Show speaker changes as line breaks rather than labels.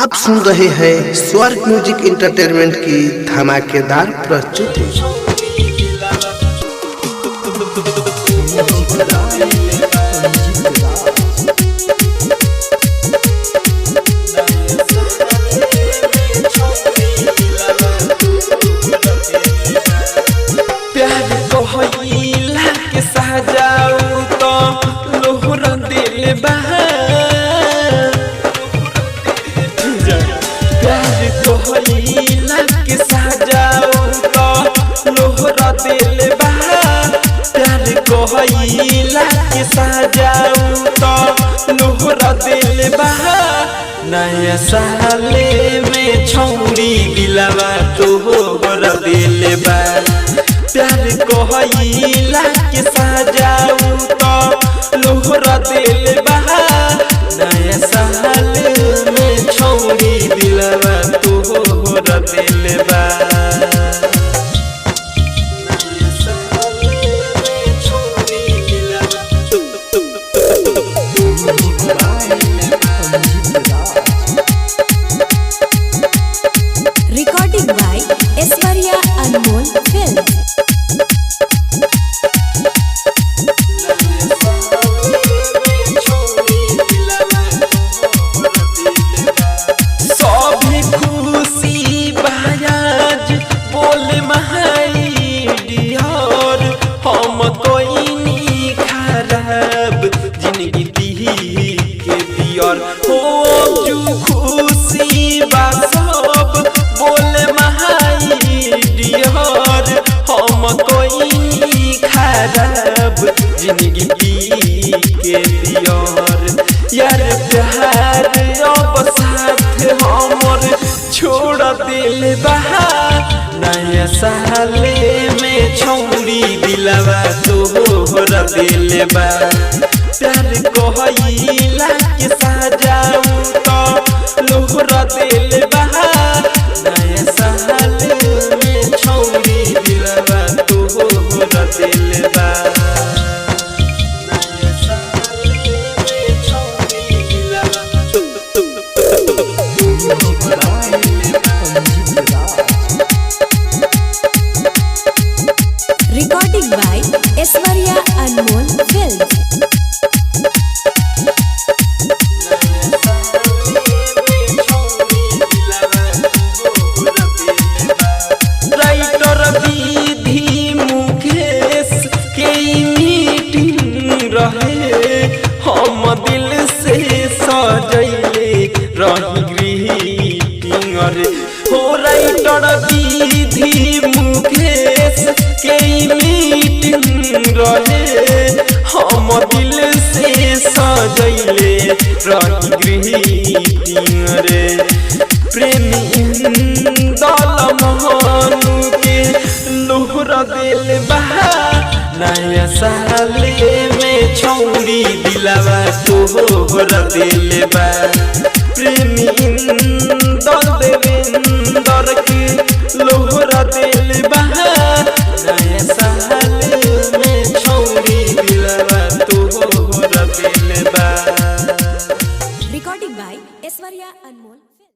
आप सुन रहे हैं स्वर्ग म्यूजिक एंटरटेनमेंट की धमाकेदार प्रस्तुति।
प्यार को हिला के सजाऊ तो लोहरा दिल बहा। प्यार को हिला के सजाऊ तो लोहरा दिल बहा। प्यार को हिला के सजाऊ तो लोहरा दिल बहा। नया साले में छौड़ी दिलवा तोहरा दिल बा। प्यार को हिला के सजाऊ तो लोहरा दिल बहा। नया साल में छौड़ी दिलवा तोहरा दिल बा।
Recording by Aishwarya Anmol Films.
सभी खुशी बहाज बोले महाई डियर। हम कोई नहीं खराब जिंदगी दी के दियर। हो जो खुशी बा सब बोले महाई डियर। हम कोई नहीं खराब जिंदगी दी के दियर। यार प्यार अब साथ हमर छोड़ दिल बहा। नया साले में छौड़ी दिलवा तोहरा दिल बा। प्यार को हिला के सजाऊ तो लोहरा दिल बहा। नया साल में छौड़ी दिलवा तोहरा दिल बा।
Recording by Aishwarya Anmol Films.
Writer विधि मुकेश के मीटिंग रहे। हम दिल से सजैले रही ग्रीटिंग रे। हो राइटर विधि मुकेश के मीटिंग रहे। हम दिल से सजैले रही ग्रीटिंग रे। प्रेमी दल मोहनु के लोहरा दिल बहा। नया साले में छौड़ी दिलवा तोहरा दिल बा। प्रेमी दल देवेंद्र के लोहरा दिल बहा।